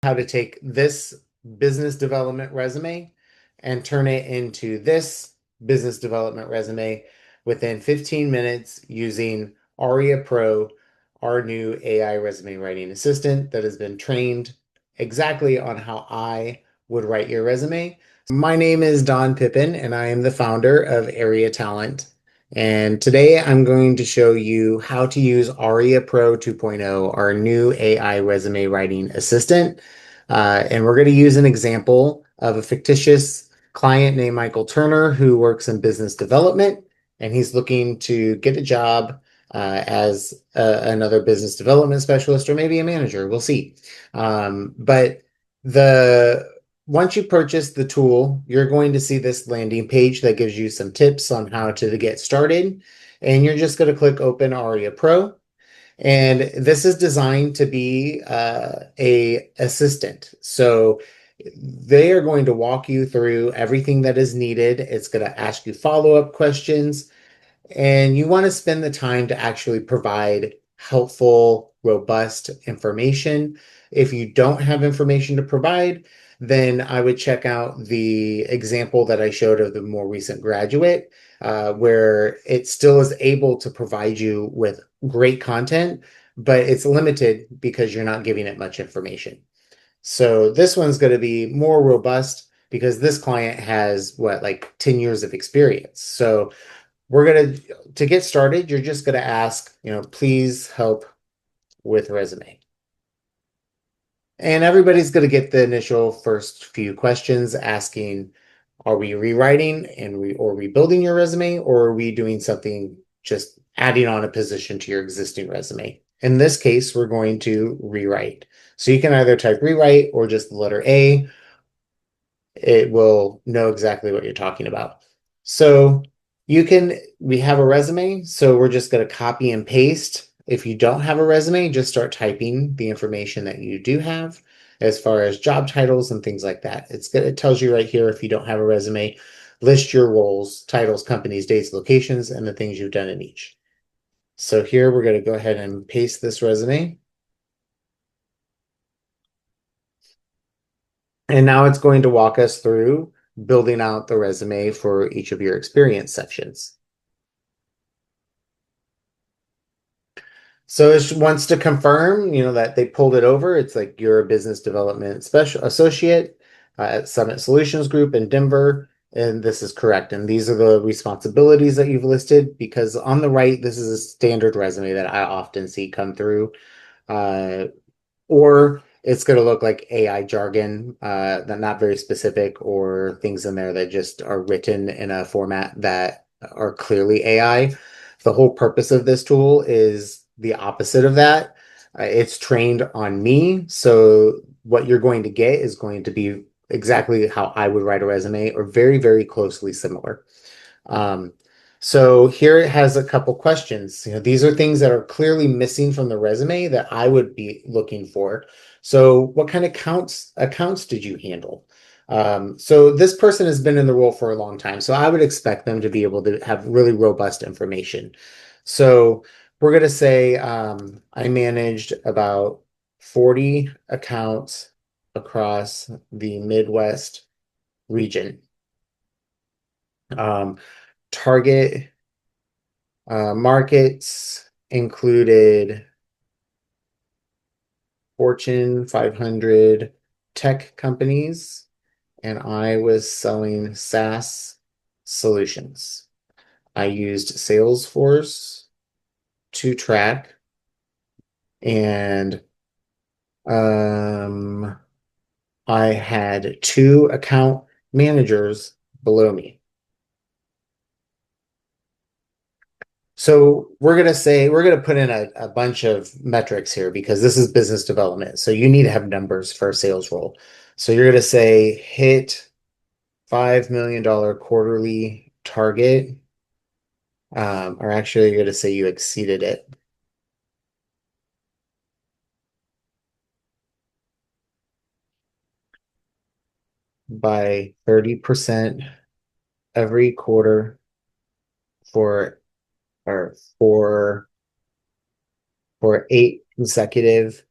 how to take this business development resume and turn it into this business development resume within 15 minutes using AryaPro, our new AI resume writing assistant that has been trained exactly on how I would write your resume. My name is Don Pippin, and I am the founder of Area Talent. And today I'm going to show you how to use AryaPro 2.0, our new AI resume writing assistant. And we're going to use an example of a fictitious client named Michael Turner who works in business development, and he's looking to get a job as another business development specialist or maybe a manager. We'll see. But the once you purchase the tool, you're going to see this landing page that gives you some tips on how to get started. And you're just going to click Open Aria Pro. And this is designed to be a assistant. So they are going to walk you through everything that is needed. It's going to ask you follow-up questions. And you want to spend the time to actually provide helpful, robust information. If you don't have information to provide, then I would check out the example that I showed of the more recent graduate, where it still is able to provide you with great content, but it's limited because you're not giving it much information. So this one's going to be more robust because this client has what, like 10 years of experience. So we're going to get started, you're just going to ask, please help with resume. And everybody's going to get the initial first few questions asking, are we rewriting or rebuilding your resume, or are we doing something just adding on a position to your existing resume? In this case, we're going to rewrite. So you can either type rewrite or just the letter A. It will know exactly what you're talking about. So we have a resume, so we're just going to copy and paste. If you don't have a resume, just start typing the information that you do have as far as job titles and things like that. It tells you right here, if you don't have a resume, list your roles, titles, companies, dates, locations, and the things you've done in each. So here we're going to go ahead and paste this resume. And now it's going to walk us through building out the resume for each of your experience sections. So it wants to confirm, that they pulled it over. It's like you're a business development special associate at Summit Solutions Group in Denver, and this is correct. And these are the responsibilities that you've listed, because on the right, this is a standard resume that I often see come through. Or it's going to look like AI jargon, that not very specific, or things in there that just are written in a format that are clearly AI. The whole purpose of this tool is the opposite of that. It's trained on me, so what you're going to get is going to be exactly how I would write a resume, or very, very closely similar. Um, so here it has a couple questions. These are things that are clearly missing from the resume that I would be looking for. So what kind of accounts did you handle? So this person has been in the role for a long time, so I would expect them to be able to have really robust information. So we're going to say I managed about 40 accounts across the Midwest region. Um, Target markets included Fortune 500 tech companies, and I was selling SaaS solutions. I used Salesforce to track, and um, I had 2 account managers below me. So we're gonna put in a bunch of metrics here because this is business development. So you need to have numbers for a sales role. So you're gonna say hit $5 million quarterly target, or actually you're gonna say you exceeded it by 30% every quarter for or for 8 consecutive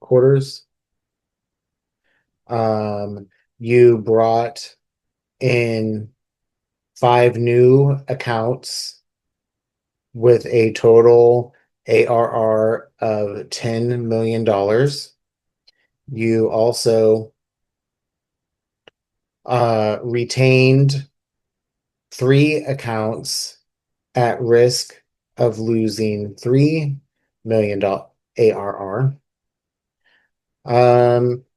quarters. Um, you brought in 5 new accounts with a total ARR of $10 million. You also retained 3 accounts at risk of losing $3 million ARR.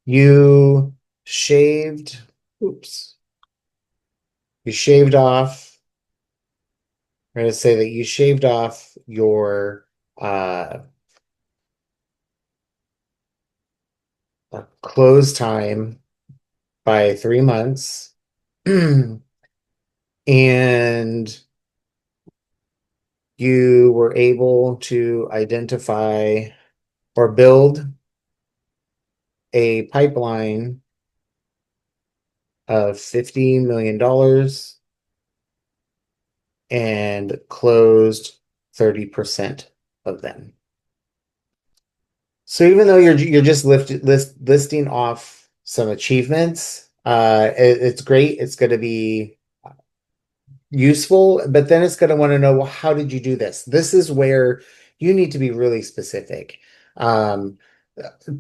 You shaved, oops, you shaved off, I'm going to say that you shaved off your uh, close time by 3 months. And you were able to identify or build a pipeline of $50 million and closed 30% of them. So even though you're just listing off some achievements, it's great. It's going to be useful, but then it's going to want to know, well, how did you do this? This is where you need to be really specific. Um,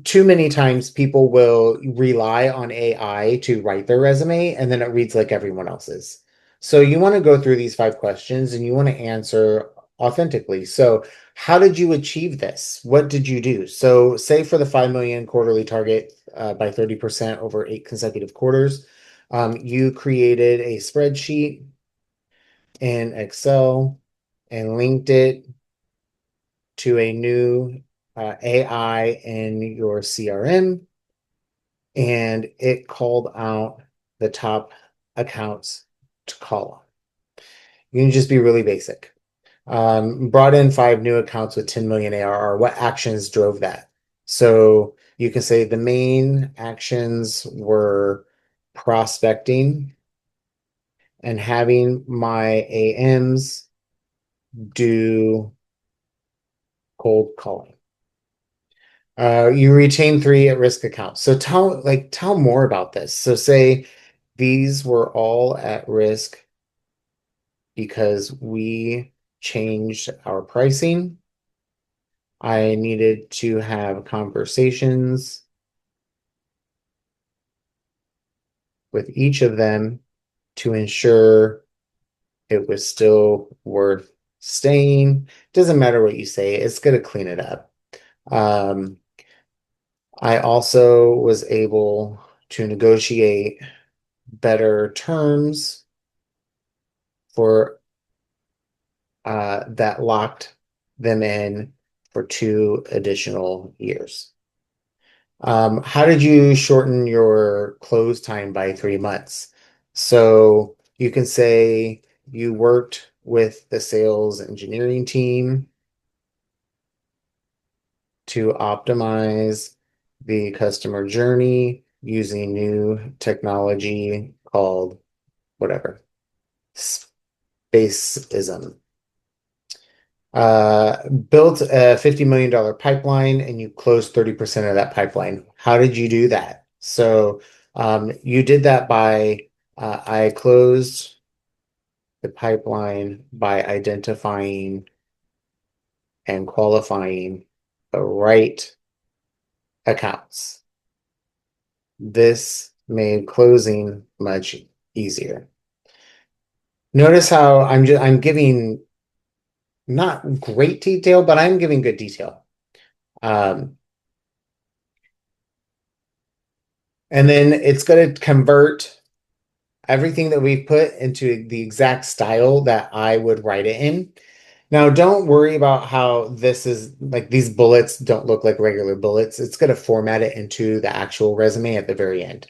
Too many times people will rely on AI to write their resume and then it reads like everyone else's. So you want to go through these 5 questions and you want to answer authentically. So how did you achieve this? What did you do? So say for the 5 million quarterly target by 30% over 8 consecutive quarters, you created a spreadsheet in Excel and linked it to a new AI in your CRM, and it called out the top accounts to call on. You can just be really basic. Brought in 5 new accounts with 10 million ARR. What actions drove that? So you can say the main actions were prospecting and having my AMs do cold calling. You retain 3 at-risk accounts. So tell more about this. So say these were all at risk because we changed our pricing. I needed to have conversations with each of them to ensure it was still worth staying. Doesn't matter what you say, it's going to clean it up. I also was able to negotiate better terms for that locked them in for 2 additional years. How did you shorten your close time by 3 months? So you can say you worked with the sales engineering team to optimize the customer journey using new technology called whatever, spaceism. Built a $50 million pipeline and you closed 30% of that pipeline. How did you do that? So you did that by, I closed the pipeline by identifying and qualifying the right accounts. This made closing much easier. Notice how I'm giving not great detail, but I'm giving good detail. Um, and then it's going to convert everything that we've put into the exact style that I would write it in. Now, don't worry about how this is like these bullets don't look like regular bullets. It's going to format it into the actual resume at the very end.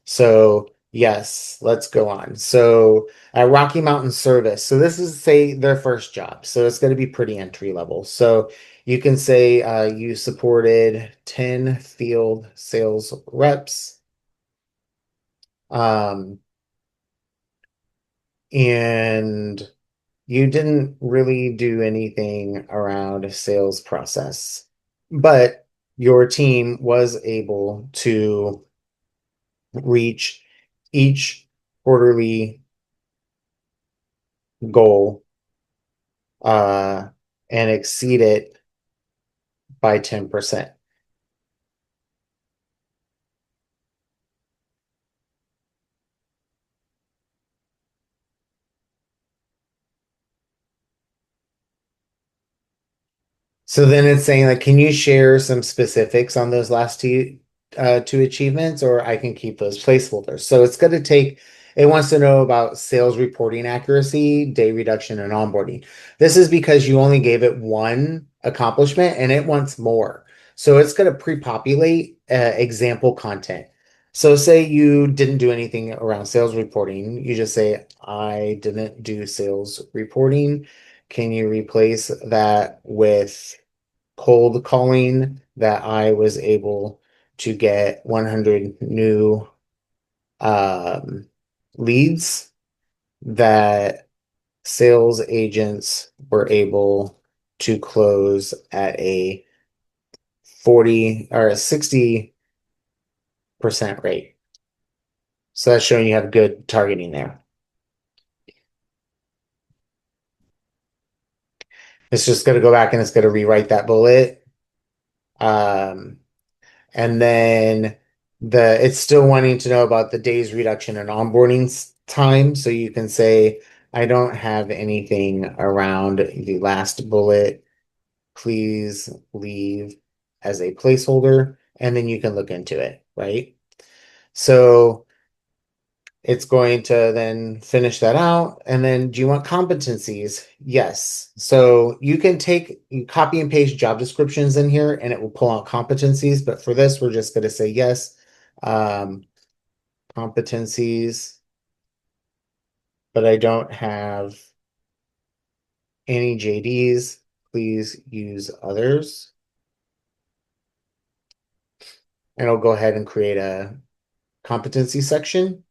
So, yes, let's go on. So, Rocky Mountain Service. So, this is, say, their first job. So, it's going to be pretty entry level. So, you can say you supported 10 field sales reps. Um, and you didn't really do anything around a sales process, but your team was able to reach each quarterly goal uh, and exceed it by 10%. So then it's saying like, can you share some specifics on those last two achievements, or I can keep those placeholders. So it's going to take. It wants to know about sales reporting accuracy, day reduction, and onboarding. This is because you only gave it one accomplishment and it wants more. So it's going to pre-populate example content. So say you didn't do anything around sales reporting, you just say, I didn't do sales reporting. Can you replace that with cold calling that I was able to get 100 new um, leads that sales agents were able to close at a 40 or a 60% rate. So that's showing you have good targeting there. It's just going to go back and it's going to rewrite that bullet. Um, And then it's still wanting to know about the days reduction in onboarding time. So you can say, I don't have anything around the last bullet. Please leave as a placeholder. And then you can look into it, right? So it's going to then finish that out. And then do you want competencies? Yes. So you copy and paste job descriptions in here and it will pull out competencies. But for this, we're just going to say yes. Um, competencies, but I don't have any JDs. Please use others. And I'll go ahead and create a competency section.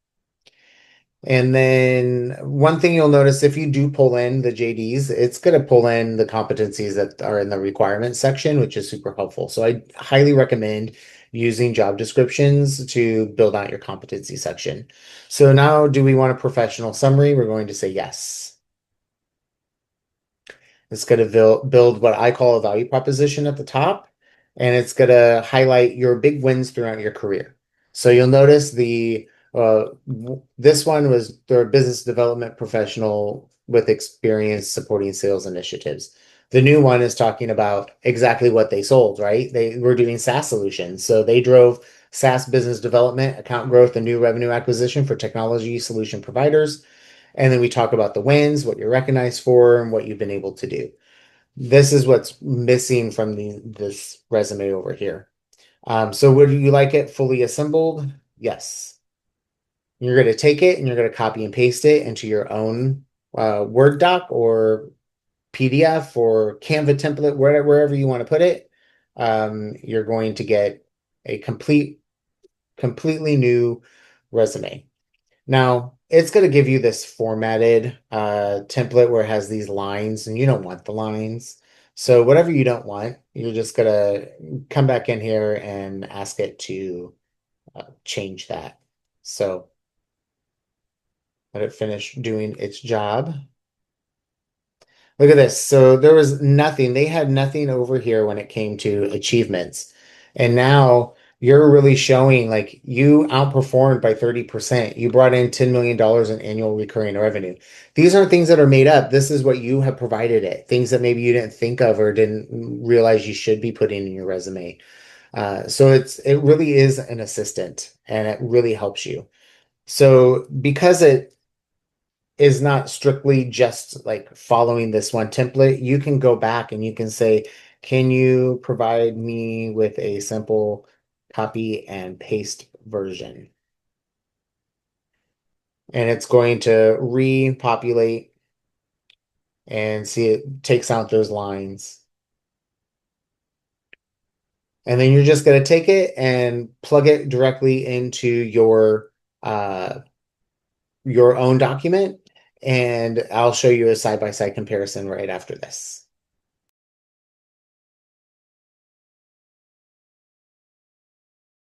And then one thing you'll notice if you do pull in the JDs, it's going to pull in the competencies that are in the requirements section, which is super helpful. So I highly recommend using job descriptions to build out your competency section. So now do we want a professional summary? We're going to say yes. It's going to build what I call a value proposition at the top, and it's going to highlight your big wins throughout your career. So you'll notice this one was their business development professional with experience supporting sales initiatives. The new one is talking about exactly what they sold, right? They were doing SaaS solutions. So they drove SaaS business development, account growth, and new revenue acquisition for technology solution providers. And then we talk about the wins, what you're recognized for, and what you've been able to do. This is what's missing from this resume over here. So would you like it fully assembled? Yes. You're going to take it and you're going to copy and paste it into your own Word doc or PDF or Canva template, wherever you want to put it. You're going to get a completely new resume. Now, it's going to give you this formatted template where it has these lines, and you don't want the lines. So whatever you don't want, you're just going to come back in here and ask it to change that. So let it finish doing its job. Look at this. So there was nothing. They had nothing over here when it came to achievements. And now you're really showing like you outperformed by 30%. You brought in $10 million in annual recurring revenue. These aren't things that are made up. This is what you have provided it. Things that maybe you didn't think of or didn't realize you should be putting in your resume. So it really is an assistant and it really helps you. So because it is not strictly just like following this one template, you can go back and you can say, can you provide me with a simple copy and paste version? And it's going to repopulate and see it takes out those lines. And then you're just going to take it and plug it directly into your own document. And I'll show you a side-by-side comparison right after this.